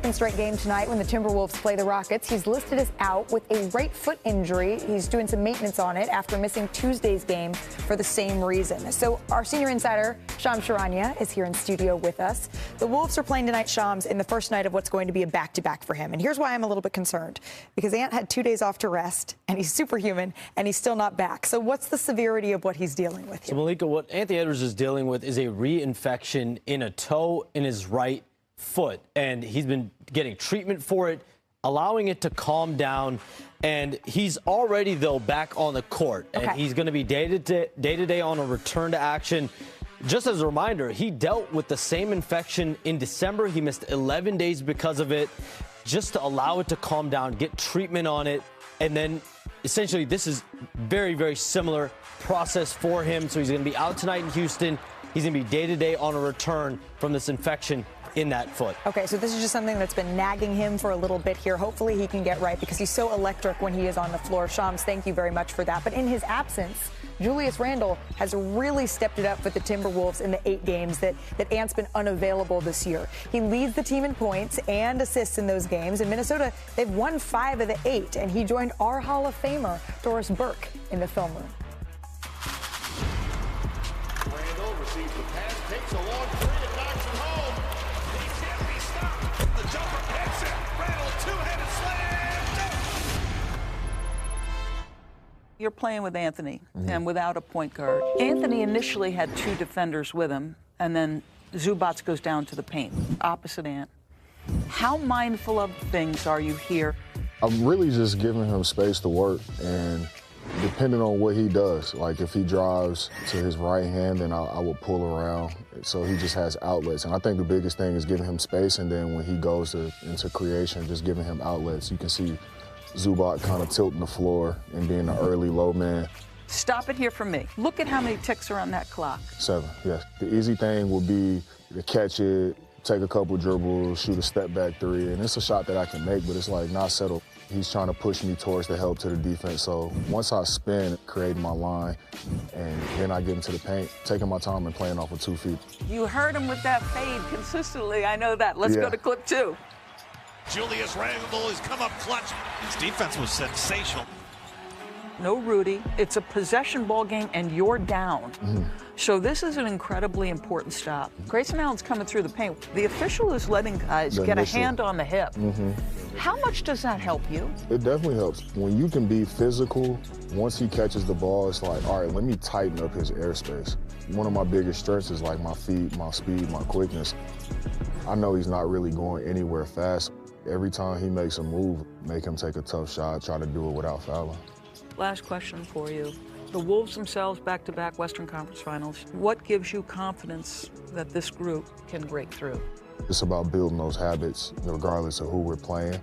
second straight game tonight when the Timberwolves play the Rockets. He's listed as out with a right foot injury. He's doing some maintenance on it after missing Tuesday's game for the same reason. So our senior insider, Shams Charania, is here in studio with us. The Wolves are playing tonight, Shams, in the first night of what's going to be a back-to-back for him. And here's why I'm a little bit concerned. Because Ant had 2 days off to rest, and he's superhuman, and he's still not back. So what's the severity of what he's dealing with here? So, Malika, what Anthony Edwards is dealing with is a reinfection in a toe in his right foot, and he's been getting treatment for it, allowing it to calm down, and he's already, though, back on the court, and he's going to be day-to-day on a return to action. Just as a reminder, he dealt with the same infection in December. He missed 11 days because of it, just to allow it to calm down, get treatment on it, and then essentially this is very, very similar process for him. So he's going to be out tonight in Houston. He's going to be day-to-day on a return from this infection in that foot. Okay, so this is just something that's been nagging him for a little bit here. Hopefully he can get right because he's so electric when he is on the floor. Shams, thank you very much for that. But in his absence, Julius Randle has really stepped it up for the Timberwolves in the 8 games that Ant's been unavailable this year. He leads the team in points and assists in those games. In Minnesota, they've won 5 of the 8, and he joined our Hall of Famer, Doris Burke, in the film room. Randle receives the pass, takes a long three, and knocks it home. He can't be stopped. The jumper hits it. Randle, two-handed slam. Dunk. You're playing with Anthony and without a point guard. Anthony initially had 2 defenders with him, and then Zubac goes down to the paint, opposite Ant. How mindful of things are you here? I'm really just giving him space to work, and depending on what he does, like if he drives to his right hand, then I will pull around so he just has outlets. And I think the biggest thing is giving him space, and then when he goes into creation, just giving him outlets. You can see Zubac kind of tilting the floor and being an early low man. Stop it here for me. Look at how many ticks are on that clock. 7, yes. The easy thing would be to catch it, take a couple dribbles, shoot a step back 3, and it's a shot that I can make, but it's like not settled. He's trying to push me towards the help to the defense. So once I spin, creating my line, and then I get into the paint, taking my time and playing off with 2 feet. You heard him with that fade consistently. I know that. Let's go to clip 2. Julius Randle has come up clutch. His defense was sensational. No Rudy. It's a possession ball game, and you're down. So this is an incredibly important stop. Grayson Allen's coming through the paint. The official is letting guys get a hand on the hip. How much does that help you? It definitely helps. When you can be physical, once he catches the ball, it's like, all right, let me tighten up his airspace. One of my biggest strengths is like my feet, my speed, my quickness. I know he's not really going anywhere fast. Every time he makes a move, make him take a tough shot, try to do it without fouling. Last question for you. The Wolves themselves back-to-back Western Conference Finals. What gives you confidence that this group can break through? It's about building those habits regardless of who we're playing.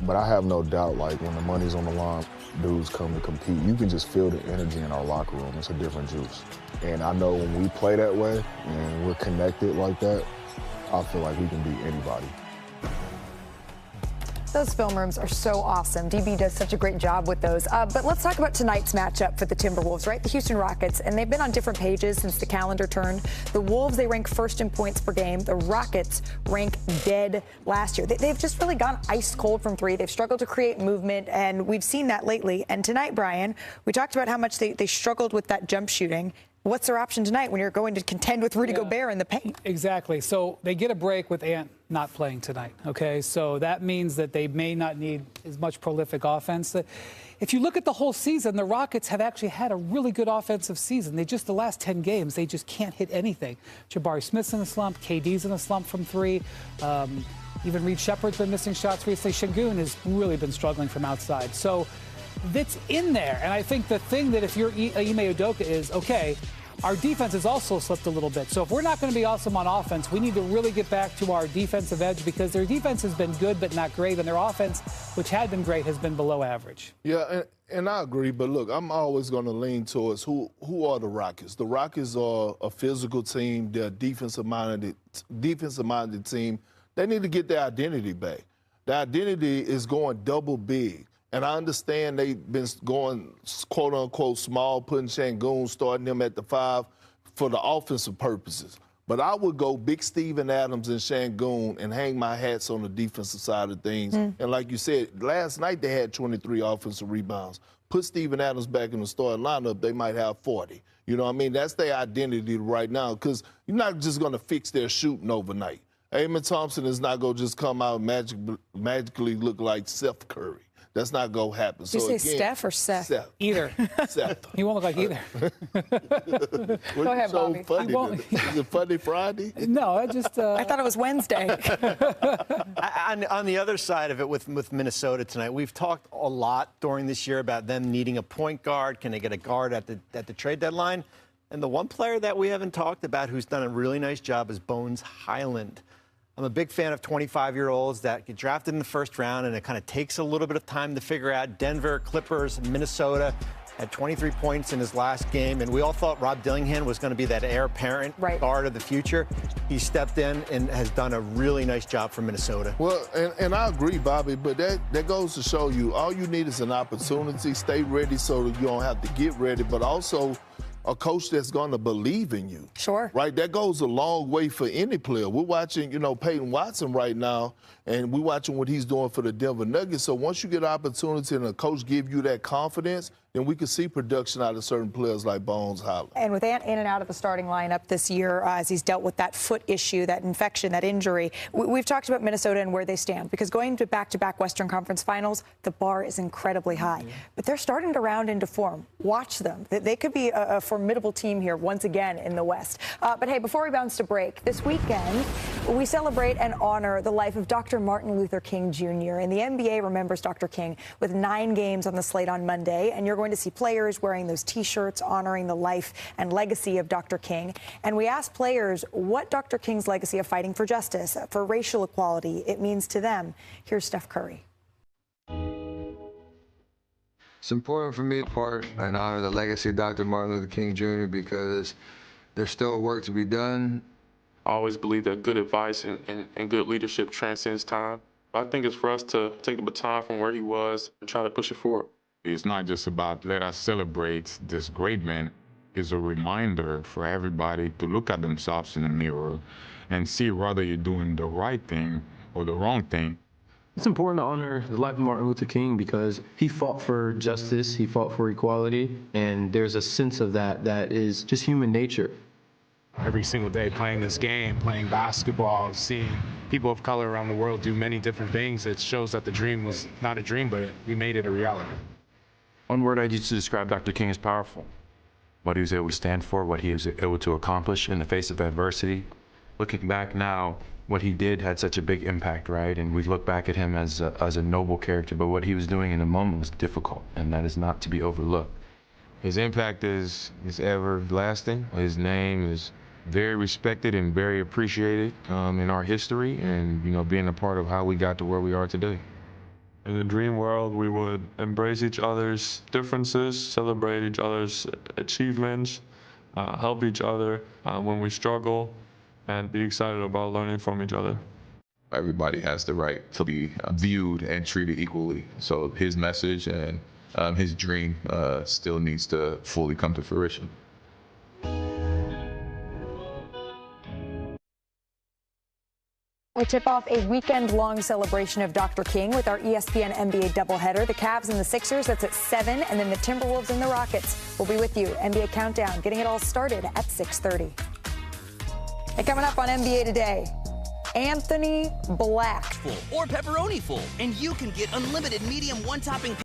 But I have no doubt, like when the money's on the line, dudes come to compete. You can just feel the energy in our locker room. It's a different juice. And I know when we play that way and we're connected like that, I feel like we can beat anybody. Those film rooms are so awesome. DB does such a great job with those. But let's talk about tonight's matchup for the Timberwolves, right? The Houston Rockets, and they've been on different pages since the calendar turned. The Wolves, they rank first in points per game. The Rockets rank dead last year. They've just really gone ice cold from 3. They've struggled to create movement, and we've seen that lately. And tonight, Brian, we talked about how much they struggled with that jump shooting. What's their option tonight when you're going to contend with Rudy Gobert in the paint? Exactly. So they get a break with Ant not playing tonight, okay? So that means that they may not need as much prolific offense. If you look at the whole season, the Rockets have actually had a really good offensive season. The last 10 games, they just can't hit anything. Jabari Smith's in a slump. KD's in a slump from 3. Even Reed Shepard's been missing shots recently. Şengün has really been struggling from outside. So that's in there. And I think the thing that if you're Ime Udoka is, okay, our defense has also slipped a little bit. So if we're not going to be awesome on offense, we need to really get back to our defensive edge because their defense has been good but not great, and their offense, which had been great, has been below average. Yeah, and I agree. But look, I'm always going to lean towards who are the Rockets. The Rockets are a physical team. They're a defensive-minded team. They need to get their identity back. Their identity is going double big. And I understand they've been going, quote-unquote, small, putting Şengün, starting him at the 5 for the offensive purposes. But I would go big Steven Adams and Şengün and hang my hats on the defensive side of things. And like you said, last night they had 23 offensive rebounds. Put Steven Adams back in the starting lineup, they might have 40. You know what I mean? That's their identity right now, because you're not just going to fix their shooting overnight. Amen Thompson is not going to just come out and magically look like Seth Curry. That's not going to happen. Did you say Steph or Seth? Seth. Either. Seth. He won't look like either. Go ahead, Bobby. Funny. Is it Funny Friday? No, I just. I thought it was Wednesday. On the other side of it with Minnesota tonight, we've talked a lot during this year about them needing a point guard. Can they get a guard at the trade deadline? And the one player that we haven't talked about who's done a really nice job is Bones Highland. I'm a big fan of 25-year-olds that get drafted in the first round, and it kind of takes a little bit of time to figure out. Denver, Clippers, Minnesota had 23 points in his last game, and we all thought Rob Dillingham was going to be that heir apparent guard of the future. He stepped in and has done a really nice job for Minnesota. Well, and I agree, Bobby, but that goes to show you all you need is an opportunity. Stay ready so that you don't have to get ready, but also a coach that's going to believe in you. Sure. Right? That goes a long way for any player. We're watching, Peyton Watson right now, and we're watching what he's doing for the Denver Nuggets. So once you get an opportunity and a coach give you that confidence, then we can see production out of certain players like Bones Highland. And with Ant in and out of the starting lineup this year, as he's dealt with that foot issue, that infection, that injury, we've talked about Minnesota and where they stand, because going to back-to-back Western Conference Finals, the bar is incredibly high. But they're starting to round into form. Watch them. They could be a formidable team here once again in the West. But hey, before we bounce to break, this weekend we celebrate and honor the life of Dr. Martin Luther King Jr. And the NBA remembers Dr. King with 9 games on the slate on Monday, and you're going to see players wearing those T-shirts honoring the life and legacy of Dr. King. And we asked players what Dr. King's legacy of fighting for justice, for racial equality, it means to them. Here's Steph Curry. It's important for me to part and honor the legacy of Dr. Martin Luther King Jr. because there's still work to be done. I always believe that good advice and good leadership transcends time. I think it's for us to take the baton from where he was and try to push it forward. It's not just about let us celebrate this great man. It's a reminder for everybody to look at themselves in the mirror and see whether you're doing the right thing or the wrong thing. It's important to honor the life of Martin Luther King because he fought for justice, he fought for equality, and there's a sense of that is just human nature. Every single day playing this game, playing basketball, seeing people of color around the world do many different things, it shows that the dream was not a dream, but we made it a reality. One word I'd use to describe Dr. King is powerful. What he was able to stand for, what he was able to accomplish in the face of adversity. Looking back now, what he did had such a big impact, right? And we look back at him as a noble character, but what he was doing in the moment was difficult, and that is not to be overlooked. His impact is everlasting. His name is very respected and very appreciated in our history, and being a part of how we got to where we are today. In the dream world, we would embrace each other's differences, celebrate each other's achievements, help each other when we struggle, and be excited about learning from each other. Everybody has the right to be viewed and treated equally. So his message and his dream still needs to fully come to fruition. We tip off a weekend-long celebration of Dr. King with our ESPN NBA doubleheader. The Cavs and the Sixers, that's at 7, and then the Timberwolves and the Rockets will be with you. NBA Countdown, getting it all started at 6:30. And coming up on NBA Today, Anthony Black. Or pepperoni full, and you can get unlimited medium one-topping